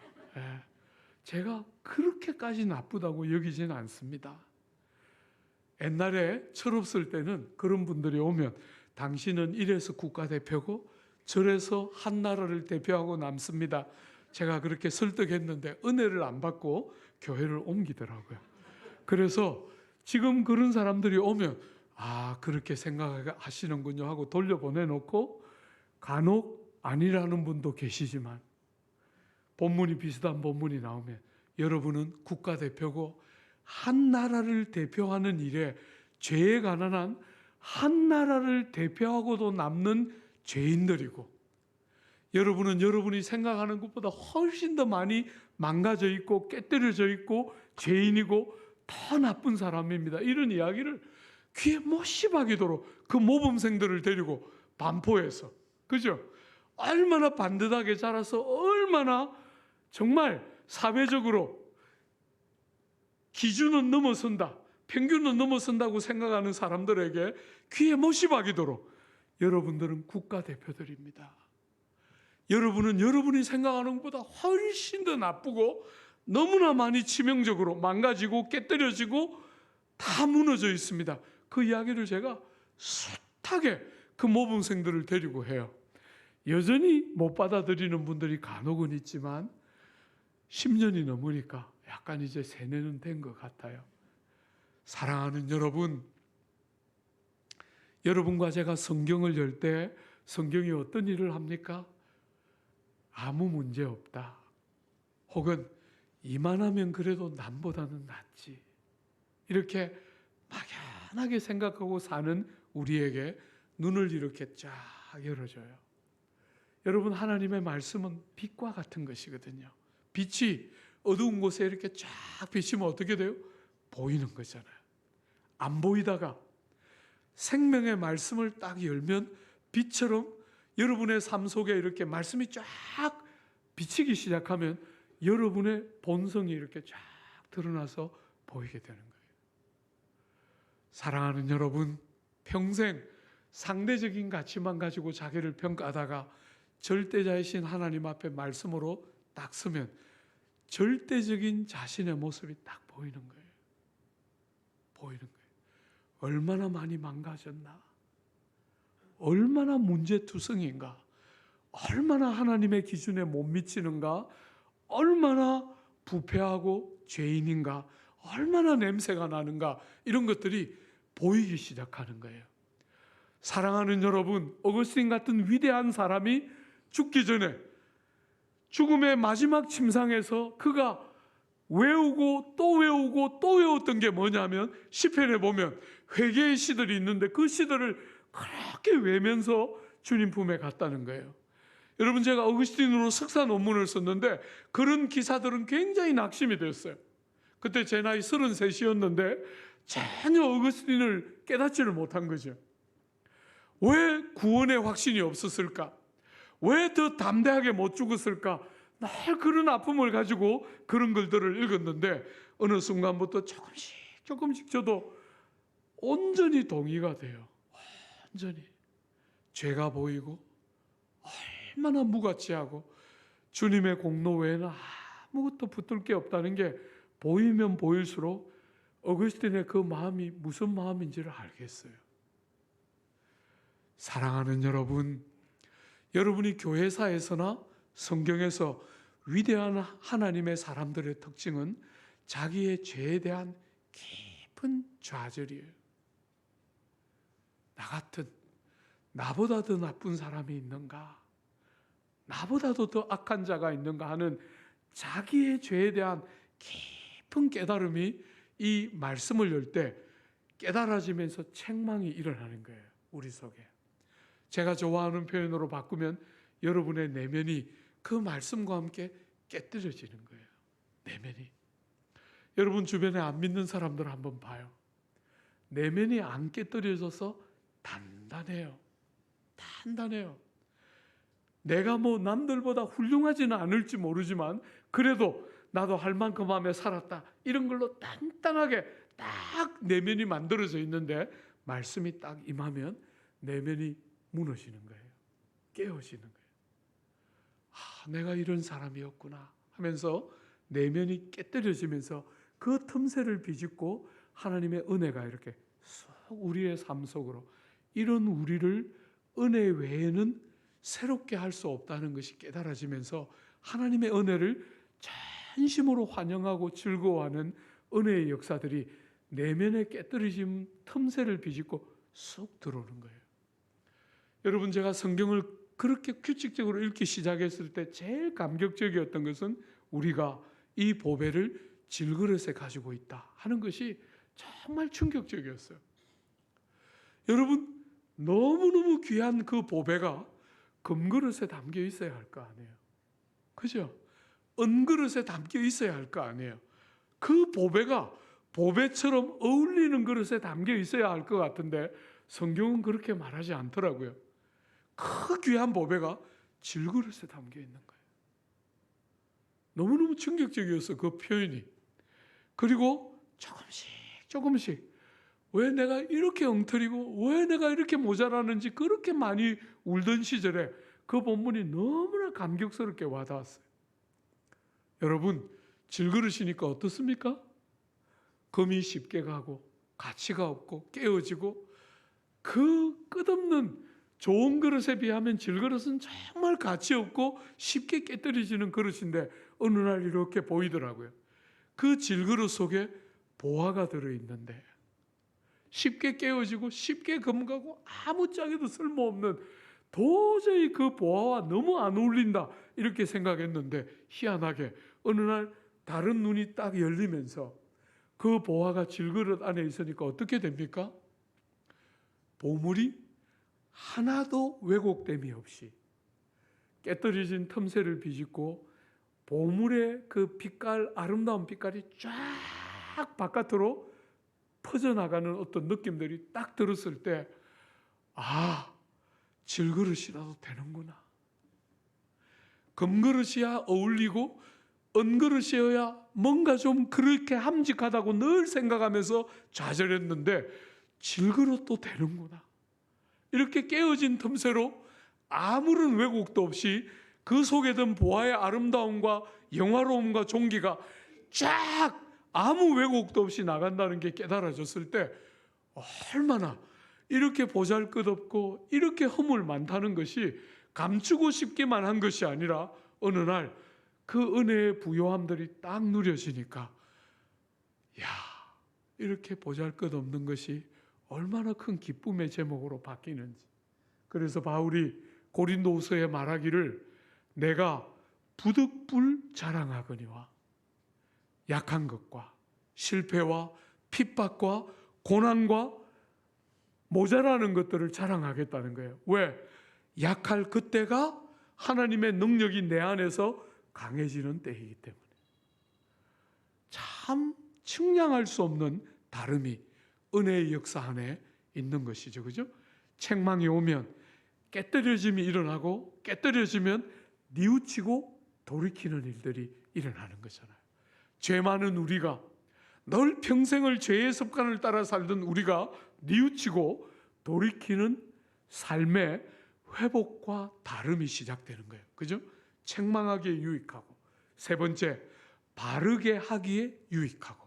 Speaker 2: 제가 그렇게까지 나쁘다고 여기지는 않습니다. 옛날에 철없을 때는 그런 분들이 오면 당신은 이래서 국가대표고 저래서 한 나라를 대표하고 남습니다. 제가 그렇게 설득했는데 은혜를 안 받고 교회를 옮기더라고요. 그래서 지금 그런 사람들이 오면 그렇게 생각하시는군요 하고 돌려보내놓고 간혹 아니라는 분도 계시지만 본문이 비슷한 본문이 나오면 여러분은 국가대표고 한 나라를 대표하는 일에 죄에 가난한 한 나라를 대표하고도 남는 죄인들이고 여러분은 여러분이 생각하는 것보다 훨씬 더 많이 망가져 있고 깨뜨려져 있고 죄인이고 더 나쁜 사람입니다. 이런 이야기를 귀에 못이 박이도록 그 모범생들을 데리고 반포해서, 그죠? 얼마나 반듯하게 자라서 얼마나 정말 사회적으로 기준은 넘어선다, 평균은 넘어선다고 생각하는 사람들에게 귀에 못이 박이도록 여러분들은 국가대표들입니다. 여러분은 여러분이 생각하는 것보다 훨씬 더 나쁘고 너무나 많이 치명적으로 망가지고 깨뜨려지고 다 무너져 있습니다. 그 이야기를 제가 숱하게 그 모범생들을 데리고 해요. 여전히 못 받아들이는 분들이 간혹은 있지만 10년이 넘으니까 약간 이제 세뇌는 된 것 같아요. 사랑하는 여러분, 여러분과 제가 성경을 열 때 성경이 어떤 일을 합니까? 아무 문제 없다. 혹은 이만하면 그래도 남보다는 낫지. 이렇게 막연하게 생각하고 사는 우리에게 눈을 이렇게 쫙 열어줘요. 여러분, 하나님의 말씀은 빛과 같은 것이거든요. 빛이 어두운 곳에 이렇게 쫙 비치면 어떻게 돼요? 보이는 거잖아요. 안 보이다가 생명의 말씀을 딱 열면 빛처럼 여러분의 삶 속에 이렇게 말씀이 쫙 비치기 시작하면 여러분의 본성이 이렇게 쫙 드러나서 보이게 되는 거예요. 사랑하는 여러분, 평생 상대적인 가치만 가지고 자기를 평가하다가 절대자이신 하나님 앞에 말씀으로 딱 서면 절대적인 자신의 모습이 딱 보이는 거예요. 보이는 거예요. 얼마나 많이 망가졌나? 얼마나 문제투성인가? 얼마나 하나님의 기준에 못 미치는가? 얼마나 부패하고 죄인인가? 얼마나 냄새가 나는가? 이런 것들이 보이기 시작하는 거예요. 사랑하는 여러분, 어거스틴 같은 위대한 사람이 죽기 전에 죽음의 마지막 침상에서 그가 외우고 또 외우고 또 외웠던 게 뭐냐면 시편에 보면 회개의 시들이 있는데 그 시들을 그렇게 외면서 주님 품에 갔다는 거예요. 여러분, 제가 어거스틴으로 석사 논문을 썼는데 그런 기사들은 굉장히 낙심이 됐어요. 그때 제 나이 33이었는데 전혀 어거스틴을 깨닫지를 못한 거죠. 왜 구원의 확신이 없었을까? 왜 더 담대하게 못 죽었을까? 늘 그런 아픔을 가지고 그런 글들을 읽었는데 어느 순간부터 조금씩 저도 온전히 동의가 돼요. 온전히. 죄가 보이고 얼마나 무가치하고 주님의 공로 외에는 아무것도 붙들 게 없다는 게 보이면 보일수록 어거스틴의 그 마음이 무슨 마음인지를 알겠어요. 사랑하는 여러분, 여러분이 교회사에서나 성경에서 위대한 하나님의 사람들의 특징은 자기의 죄에 대한 깊은 좌절이에요. 나 같은, 나보다 더 나쁜 사람이 있는가? 나보다도 더 악한 자가 있는가 하는 자기의 죄에 대한 깊은 깨달음이 이 말씀을 열 때 깨달아지면서 책망이 일어나는 거예요. 우리 속에. 제가 좋아하는 표현으로 바꾸면 여러분의 내면이 그 말씀과 함께 깨뜨려지는 거예요. 내면이. 여러분 주변에 안 믿는 사람들 한번 봐요. 내면이 안 깨뜨려져서 단단해요. 단단해요. 내가 뭐 남들보다 훌륭하지는 않을지 모르지만 그래도 나도 할 만큼 하며 살았다. 이런 걸로 단단하게 딱 내면이 만들어져 있는데 말씀이 딱 임하면 내면이 무너지는 거예요. 깨어지는 거예요. 내가 이런 사람이었구나 하면서 내면이 깨뜨려지면서 그 틈새를 비집고 하나님의 은혜가 이렇게 쏙 우리의 삶 속으로 이런 우리를 은혜 외에는 새롭게 할 수 없다는 것이 깨달아지면서 하나님의 은혜를 전심으로 환영하고 즐거워하는 은혜의 역사들이 내면의 깨뜨려진 틈새를 비집고 쏙 들어오는 거예요. 여러분, 제가 성경을 그렇게 규칙적으로 읽기 시작했을 때 제일 감격적이었던 것은 우리가 이 보배를 질그릇에 가지고 있다 하는 것이 정말 충격적이었어요. 여러분, 너무너무 귀한 그 보배가 금그릇에 담겨 있어야 할 거 아니에요. 그죠? 은그릇에 담겨 있어야 할 거 아니에요. 그 보배가 보배처럼 어울리는 그릇에 담겨 있어야 할 것 같은데 성경은 그렇게 말하지 않더라고요. 그 귀한 보배가 질그릇에 담겨 있는 거예요. 너무너무 충격적이었어, 그 표현이. 그리고 조금씩 왜 내가 이렇게 엉터리고 왜 내가 이렇게 모자라는지 그렇게 많이 울던 시절에 그 본문이 너무나 감격스럽게 와닿았어요. 여러분, 질그릇이니까 어떻습니까? 금이 쉽게 가고 가치가 없고 깨어지고 그 끝없는 좋은 그릇에 비하면 질그릇은 정말 가치 없고 쉽게 깨뜨려지는 그릇인데 어느 날 이렇게 보이더라고요. 그 질그릇 속에 보화가 들어있는데 쉽게 깨어지고 쉽게 검가고 아무짝에도 쓸모없는, 도저히 그 보화와 너무 안 어울린다 이렇게 생각했는데 희한하게 어느 날 다른 눈이 딱 열리면서 그 보화가 질그릇 안에 있으니까 어떻게 됩니까? 보물이 하나도 왜곡됨이 없이 깨뜨려진 틈새를 비집고 보물의 그 빛깔, 아름다운 빛깔이 쫙 바깥으로 퍼져나가는 어떤 느낌들이 딱 들었을 때, 아, 질그릇이라도 되는구나. 금그릇이야 어울리고 은그릇이어야 뭔가 좀 그렇게 함직하다고 늘 생각하면서 좌절했는데 질그릇도 되는구나. 이렇게 깨어진 틈새로 아무런 왜곡도 없이 그 속에 든 보화의 아름다움과 영화로움과 존귀가 쫙 아무 왜곡도 없이 나간다는 게 깨달아졌을 때 얼마나 이렇게 보잘것없고 이렇게 허물 많다는 것이 감추고 싶기만 한 것이 아니라 어느 날 그 은혜의 부요함들이 딱 누려지니까, 야, 이렇게 보잘것없는 것이 얼마나 큰 기쁨의 제목으로 바뀌는지. 그래서 바울이 고린도후서에 말하기를 내가 부득불 자랑하거니와 약한 것과 실패와 핍박과 고난과 모자라는 것들을 자랑하겠다는 거예요. 왜? 약할 그때가 하나님의 능력이 내 안에서 강해지는 때이기 때문에. 참 측량할 수 없는 다름이 은혜의 역사 안에 있는 것이죠. 그죠? 책망이 오면 깨뜨려짐이 일어나고 깨뜨려지면 뉘우치고 돌이키는 일들이 일어나는 거잖아요. 죄 많은 우리가, 늘 평생을 죄의 습관을 따라 살던 우리가 뉘우치고 돌이키는 삶의 회복과 다름이 시작되는 거예요. 그죠? 책망하기에 유익하고, 세 번째, 바르게 하기에 유익하고.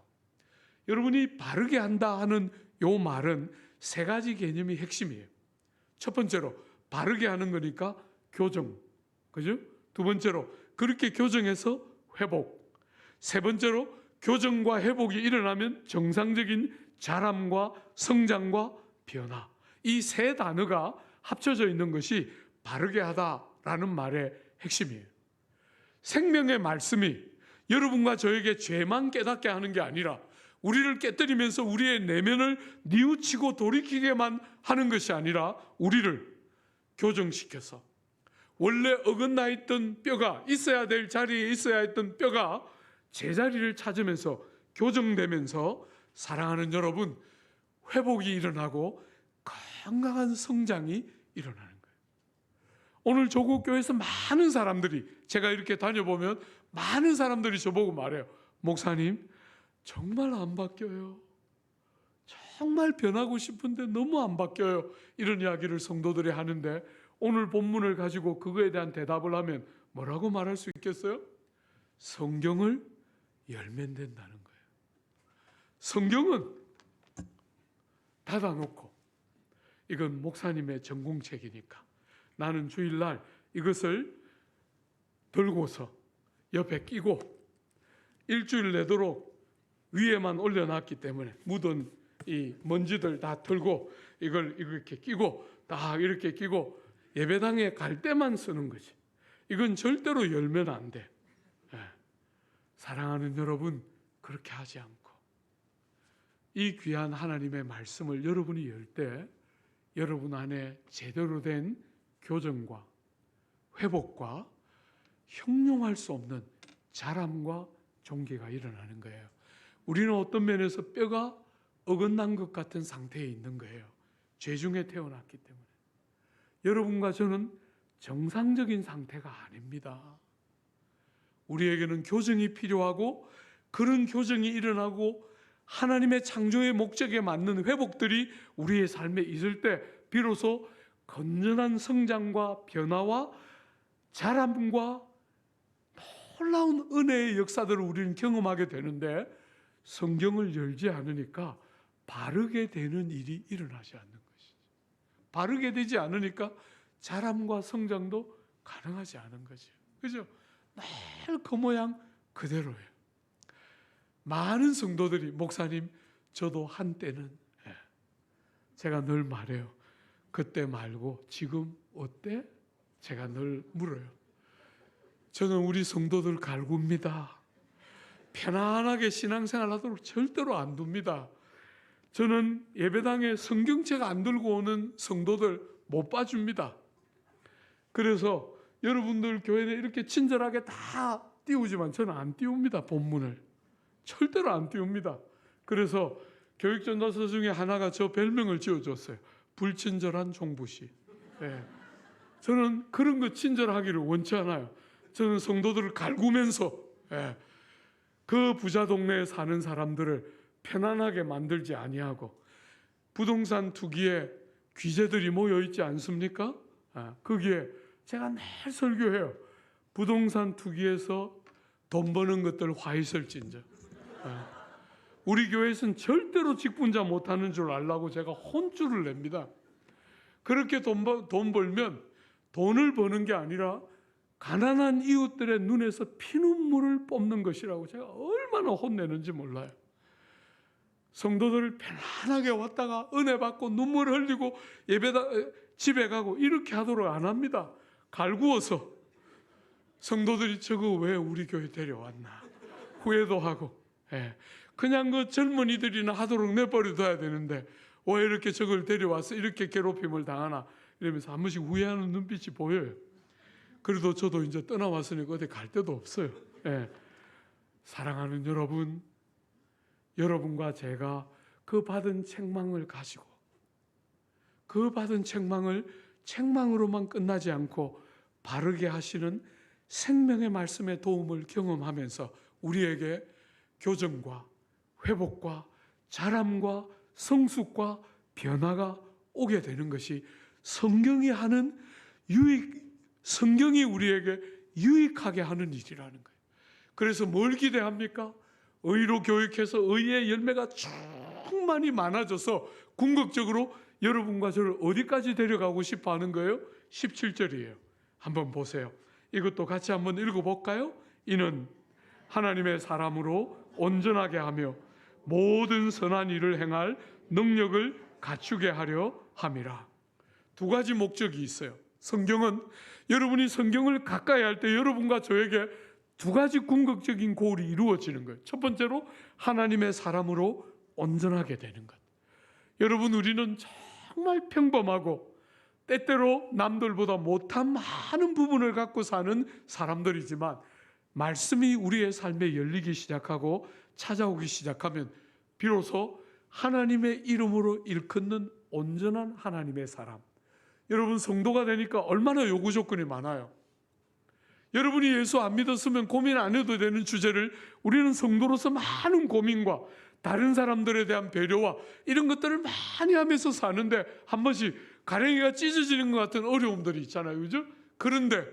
Speaker 2: 여러분이 바르게 한다 하는 요 말은 세 가지 개념이 핵심이에요. 첫 번째로 바르게 하는 거니까 교정, 그죠? 두 번째로 그렇게 교정해서 회복. 세 번째로 교정과 회복이 일어나면 정상적인 자람과 성장과 변화. 이 세 단어가 합쳐져 있는 것이 바르게 하다라는 말의 핵심이에요. 생명의 말씀이 여러분과 저에게 죄만 깨닫게 하는 게 아니라 우리를 깨뜨리면서 우리의 내면을 뉘우치고 돌이키게만 하는 것이 아니라 우리를 교정시켜서 원래 어긋나 있던 뼈가, 있어야 될 자리에 있어야 했던 뼈가 제자리를 찾으면서 교정되면서 사랑하는 여러분, 회복이 일어나고 건강한 성장이 일어나는 거예요. 오늘 조국교회에서 많은 사람들이, 제가 이렇게 다녀보면 많은 사람들이 저보고 말해요. 목사님, 정말 안 바뀌어요. 정말 변하고 싶은데 너무 안 바뀌어요. 이런 이야기를 성도들이 하는데 오늘 본문을 가지고 그거에 대한 대답을 하면 뭐라고 말할 수 있겠어요? 성경을 열면 된다는 거예요. 성경은 닫아놓고 이건 목사님의 전공책이니까 나는 주일날 이것을 들고서 옆에 끼고 일주일 내도록 위에만 올려놨기 때문에 묻은 이 먼지들 다 털고 이걸 이렇게 끼고 딱 이렇게 끼고 예배당에 갈 때만 쓰는 거지. 이건 절대로 열면 안 돼. 사랑하는 여러분, 그렇게 하지 않고 이 귀한 하나님의 말씀을 여러분이 열 때 여러분 안에 제대로 된 교정과 회복과 형용할 수 없는 자람과 존귀가 일어나는 거예요. 우리는 어떤 면에서 뼈가 어긋난 것 같은 상태에 있는 거예요. 죄 중에 태어났기 때문에. 여러분과 저는 정상적인 상태가 아닙니다. 우리에게는 교정이 필요하고 그런 교정이 일어나고 하나님의 창조의 목적에 맞는 회복들이 우리의 삶에 있을 때 비로소 건전한 성장과 변화와 자람과 놀라운 은혜의 역사들을 우리는 경험하게 되는데 성경을 열지 않으니까 바르게 되는 일이 일어나지 않는 것이죠. 바르게 되지 않으니까 자람과 성장도 가능하지 않은 거죠. 그죠? 늘 그 모양 그대로예요. 많은 성도들이 목사님 저도 한때는 제가 늘 말해요. 그때 말고 지금 어때? 제가 늘 물어요. 저는 우리 성도들 갈굽니다. 편안하게 신앙생활 하도록 절대로 안 둡니다. 저는 예배당에 성경책 안 들고 오는 성도들 못 봐줍니다. 그래서 여러분들 교회에 이렇게 친절하게 다 띄우지만 저는 안 띄웁니다. 본문을 절대로 안 띄웁니다. 그래서 교육전도서 중에 하나가 저 별명을 지어줬어요. 불친절한 종부시. 저는 그런 거 친절하기를 원치 않아요. 저는 성도들을 갈구면서 그 부자 동네에 사는 사람들을 편안하게 만들지 아니하고 부동산 투기에 귀재들이 모여 있지 않습니까? 거기에 제가 늘 설교해요. 부동산 투기에서 돈 버는 것들 화 있을진저. 우리 교회에서는 절대로 직분자 못하는 줄 알라고 제가 혼쭐을 냅니다. 그렇게 돈 벌면 돈을 버는 게 아니라 가난한 이웃들의 눈에서 피눈물을 뽑는 것이라고 제가 얼마나 혼내는지 몰라요. 성도들을 편안하게 왔다가 은혜 받고 눈물 흘리고 집에 가고 이렇게 하도록 안 합니다. 갈구어서 성도들이 저거 왜 우리 교회 데려왔나 후회도 하고 그냥 그 젊은이들이나 하도록 내버려둬야 되는데 왜 이렇게 저걸 데려와서 이렇게 괴롭힘을 당하나 이러면서 한 번씩 후회하는 눈빛이 보여요. 그래도 저도 이제 떠나왔으니까 어디 갈 데도 없어요. 사랑하는 여러분, 여러분과 제가 그 받은 책망을 가지고 그 받은 책망을 책망으로만 끝나지 않고 바르게 하시는 생명의 말씀의 도움을 경험하면서 우리에게 교정과 회복과 자람과 성숙과 변화가 오게 되는 것이 성경이 우리에게 유익하게 하는 일이라는 거예요. 그래서 뭘 기대합니까? 의로 교육해서 의의 열매가 충만히 많아져서 궁극적으로 여러분과 저를 어디까지 데려가고 싶어 하는 거예요? 17절이에요. 한번 보세요. 이것도 같이 한번 읽어볼까요? 이는 하나님의 사람으로 온전하게 하며 모든 선한 일을 행할 능력을 갖추게 하려 함이라. 두 가지 목적이 있어요. 성경은 여러분이 성경을 가까이 할 때 여러분과 저에게 두 가지 궁극적인 고울이 이루어지는 거예요. 첫 번째로 하나님의 사람으로 온전하게 되는 것. 여러분, 우리는 정말 평범하고 때때로 남들보다 못한 많은 부분을 갖고 사는 사람들이지만 말씀이 우리의 삶에 열리기 시작하고 찾아오기 시작하면 비로소 하나님의 이름으로 일컫는 온전한 하나님의 사람. 여러분, 성도가 되니까 얼마나 요구 조건이 많아요. 여러분이 예수 안 믿었으면 고민 안 해도 되는 주제를 우리는 성도로서 많은 고민과 다른 사람들에 대한 배려와 이런 것들을 많이 하면서 사는데 한 번씩 가랭이가 찢어지는 것 같은 어려움들이 있잖아요. 그죠? 그런데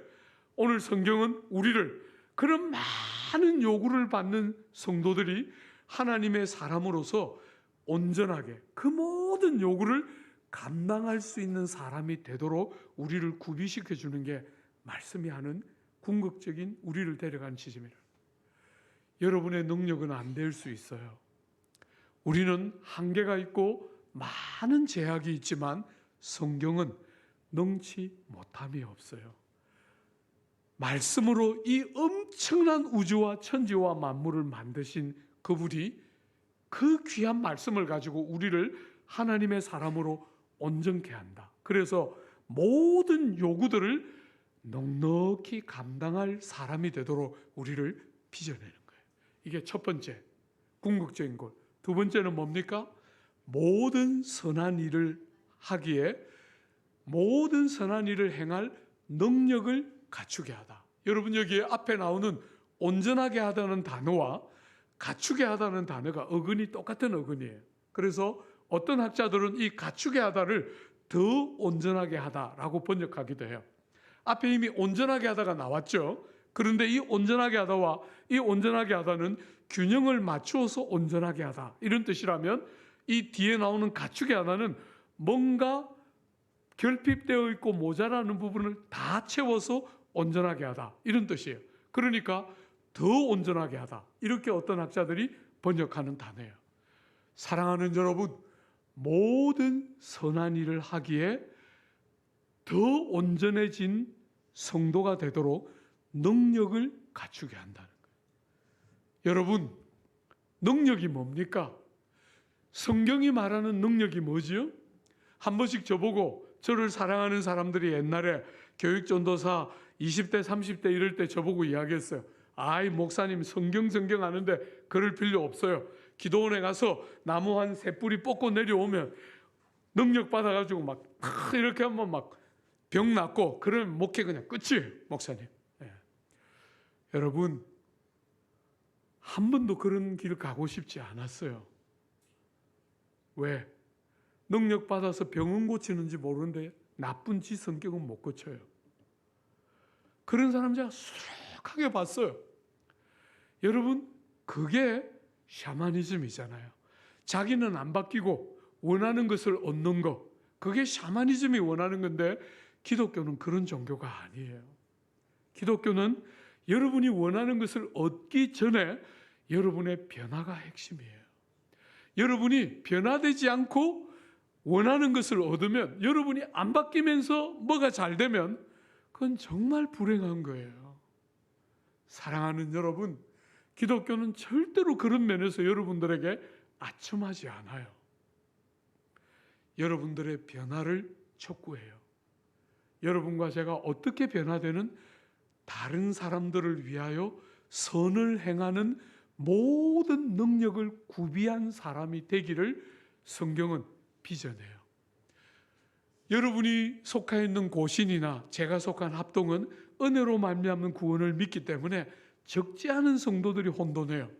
Speaker 2: 오늘 성경은 우리를 그런 많은 요구를 받는 성도들이 하나님의 사람으로서 온전하게 그 모든 요구를 감당할 수 있는 사람이 되도록 우리를 구비시켜 주는 게 말씀이 하는 궁극적인 우리를 데려가는 지점이라. 여러분의 능력은 안 될 수 있어요. 우리는 한계가 있고 많은 제약이 있지만 성경은 능치 못함이 없어요. 말씀으로 이 엄청난 우주와 천지와 만물을 만드신 그분이 그 귀한 말씀을 가지고 우리를 하나님의 사람으로 온전케 한다. 그래서 모든 요구들을 넉넉히 감당할 사람이 되도록 우리를 빚어내는 거예요. 이게 첫 번째 궁극적인 것. 두 번째는 뭡니까? 모든 선한 일을 하기에 모든 선한 일을 행할 능력을 갖추게 하다. 여러분 여기 앞에 나오는 온전하게 하다는 단어와 갖추게 하다는 단어가 어근이 똑같은 어근이에요. 그래서 어떤 학자들은 이 갖추게 하다를 더 온전하게 하다라고 번역하기도 해요. 앞에 이미 온전하게 하다가 나왔죠. 그런데 이 온전하게 하다와 이 온전하게 하다는 균형을 맞추어서 온전하게 하다 이런 뜻이라면, 이 뒤에 나오는 갖추게 하다는 뭔가 결핍되어 있고 모자라는 부분을 다 채워서 온전하게 하다 이런 뜻이에요. 그러니까 더 온전하게 하다, 이렇게 어떤 학자들이 번역하는 단어예요. 사랑하는 여러분, 모든 선한 일을 하기에 더 온전해진 성도가 되도록 능력을 갖추게 한다는 거예요. 여러분, 능력이 뭡니까? 성경이 말하는 능력이 뭐지요? 한 번씩 저보고, 저를 사랑하는 사람들이 옛날에 교육전도사 20대 30대 이럴 때 저보고 이야기했어요. 아이 목사님 성경 하는데 그럴 필요 없어요. 기도원에 가서 나무 한 3뿌리 뽑고 내려오면 능력 받아가지고 막 이렇게 하면 막 병 낫고 그러면 목회 그냥 끝이에요 목사님. 예. 여러분, 한 번도 그런 길 가고 싶지 않았어요. 왜? 능력 받아서 병은 고치는지 모르는데 나쁜 짓 성격은 못 고쳐요. 그런 사람 제가 수락하게 봤어요. 여러분, 그게 샤머니즘이잖아요. 자기는 안 바뀌고 원하는 것을 얻는 것, 그게 샤머니즘이 원하는 건데 기독교는 그런 종교가 아니에요. 기독교는 여러분이 원하는 것을 얻기 전에 여러분의 변화가 핵심이에요. 여러분이 변화되지 않고 원하는 것을 얻으면, 여러분이 안 바뀌면서 뭐가 잘 되면 그건 정말 불행한 거예요. 사랑하는 여러분, 기독교는 절대로 그런 면에서 여러분들에게 아첨하지 않아요. 여러분들의 변화를 촉구해요. 여러분과 제가 어떻게 변화되는, 다른 사람들을 위하여 선을 행하는 모든 능력을 구비한 사람이 되기를 성경은 비전해요. 여러분이 속해 있는 고신이나 제가 속한 합동은 은혜로 말미암는 구원을 믿기 때문에 적지 않은 성도들이 혼돈해요.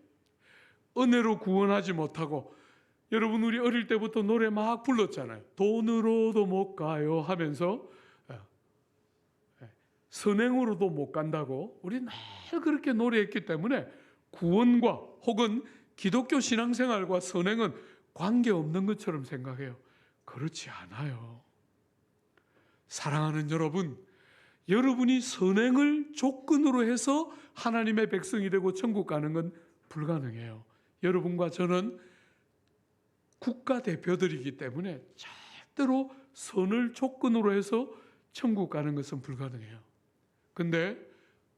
Speaker 2: 은혜로 구원하지 못하고, 여러분 우리 어릴 때부터 노래 막 불렀잖아요. 돈으로도 못 가요 하면서 선행으로도 못 간다고 우리 늘 그렇게 노래했기 때문에 구원과 혹은 기독교 신앙생활과 선행은 관계없는 것처럼 생각해요. 그렇지 않아요. 사랑하는 여러분, 여러분이 선행을 조건으로 해서 하나님의 백성이 되고 천국 가는 건 불가능해요. 여러분과 저는 국가대표들이기 때문에 절대로 선을 조건으로 해서 천국 가는 것은 불가능해요. 근데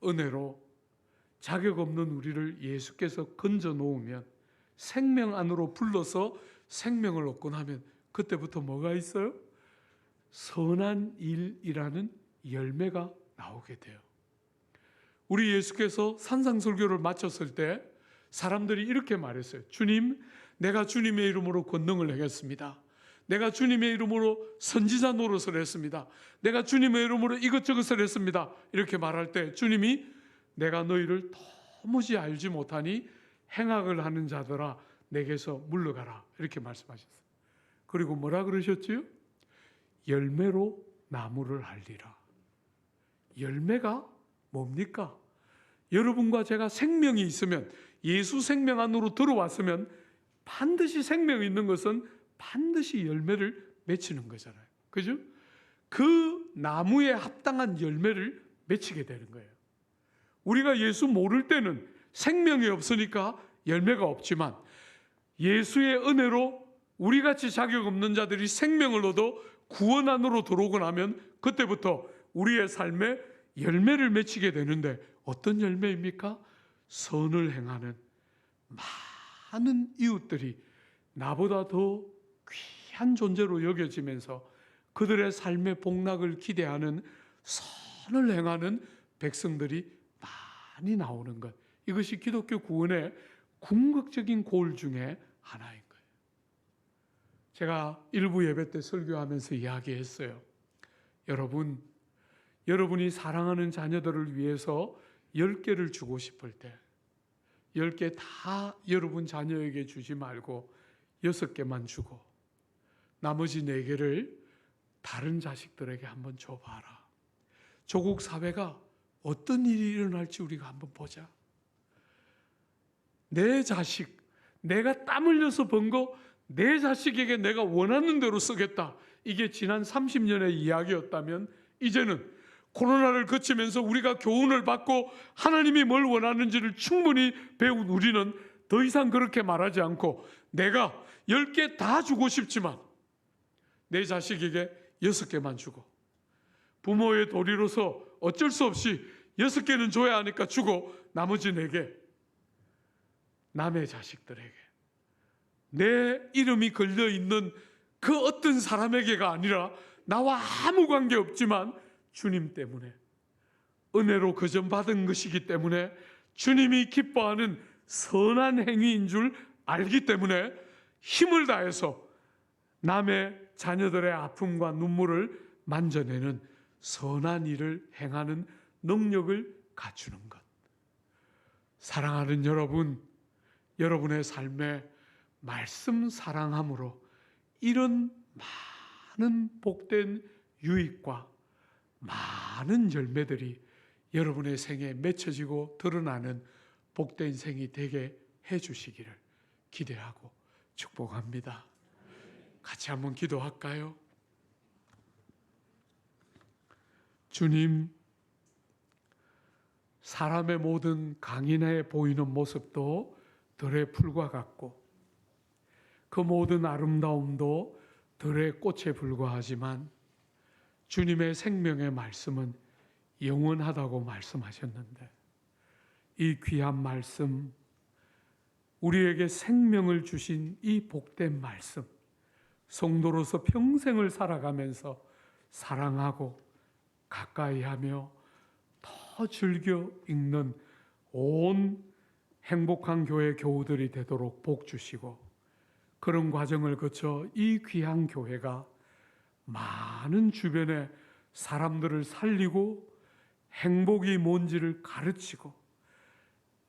Speaker 2: 은혜로 자격 없는 우리를 예수께서 건져 놓으면, 생명 안으로 불러서 생명을 얻곤 하면 그때부터 뭐가 있어요? 선한 일이라는 열매가 나오게 돼요. 우리 예수께서 산상설교를 마쳤을 때 사람들이 이렇게 말했어요. 주님, 내가 주님의 이름으로 권능을 행했습니다. 내가 주님의 이름으로 선지자 노릇을 했습니다. 내가 주님의 이름으로 이것저것을 했습니다. 이렇게 말할 때 주님이 내가 너희를 도무지 알지 못하니 행악을 하는 자들아 내게서 물러가라, 이렇게 말씀하셨어요. 그리고 뭐라 그러셨지요? 열매로 나무를 알리라. 열매가 뭡니까? 여러분과 제가 생명이 있으면, 예수 생명 안으로 들어왔으면 반드시 생명이 있는 것은 반드시 열매를 맺히는 거잖아요. 그죠? 그 나무에 합당한 열매를 맺히게 되는 거예요. 우리가 예수 모를 때는 생명이 없으니까 열매가 없지만, 예수의 은혜로 우리같이 자격 없는 자들이 생명을 얻어 구원 안으로 들어오고 나면 그때부터 우리의 삶에 열매를 맺히게 되는데, 어떤 열매입니까? 선을 행하는 많은 이웃들이 나보다 더 귀한 존재로 여겨지면서 그들의 삶의 복락을 기대하는 선을 행하는 백성들이 많이 나오는 것, 이것이 기독교 구원의 궁극적인 골 중에 하나인 거예요. 제가 일부 예배 때 설교하면서 이야기했어요. 여러분이 사랑하는 자녀들을 위해서 10개를 주고 싶을 때 10개 다 여러분 자녀에게 주지 말고 6개만 주고 나머지 4개를 다른 자식들에게 한번 줘봐라. 조국 사회가 어떤 일이 일어날지 우리가 한번 보자. 내 자식, 내가 땀 흘려서 번 거 내 자식에게 내가 원하는 대로 쓰겠다. 이게 지난 30년의 이야기였다면 이제는 코로나를 거치면서 우리가 교훈을 받고 하나님이 뭘 원하는지를 충분히 배운 우리는 더 이상 그렇게 말하지 않고 내가 10개 다 주고 싶지만 내 자식에게 6개만 주고 부모의 도리로서 어쩔 수 없이 6개는 줘야 하니까 주고 나머지 4개 남의 자식들에게 내 이름이 걸려있는 그 어떤 사람에게가 아니라 나와 아무 관계 없지만 주님 때문에 은혜로 거전받은 것이기 때문에 주님이 기뻐하는 선한 행위인 줄 알기 때문에 힘을 다해서 남의 자녀들의 아픔과 눈물을 만져내는 선한 일을 행하는 능력을 갖추는 것. 사랑하는 여러분, 여러분의 삶에 말씀 사랑함으로 이런 많은 복된 유익과 많은 열매들이 여러분의 생에 맺혀지고 드러나는 복된 생이 되게 해주시기를 기대하고 축복합니다. 같이 한번 기도할까요? 주님, 사람의 모든 강인해 보이는 모습도 들의 풀과 같고 그 모든 아름다움도 들의 꽃에 불과하지만 주님의 생명의 말씀은 영원하다고 말씀하셨는데 이 귀한 말씀, 우리에게 생명을 주신 이 복된 말씀, 성도로서 평생을 살아가면서 사랑하고 가까이하며 더 즐겨 읽는 온 행복한 교회 교우들이 되도록 복 주시고 그런 과정을 거쳐 이 귀한 교회가 많은 주변의 사람들을 살리고 행복이 뭔지를 가르치고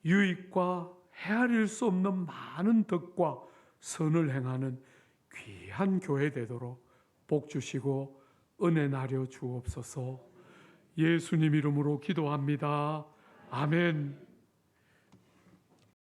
Speaker 2: 유익과 헤아릴 수 없는 많은 덕과 선을 행하는 귀한 교회 되도록 복 주시고 은혜 나려 주옵소서. 예수님 이름으로 기도합니다. 아멘.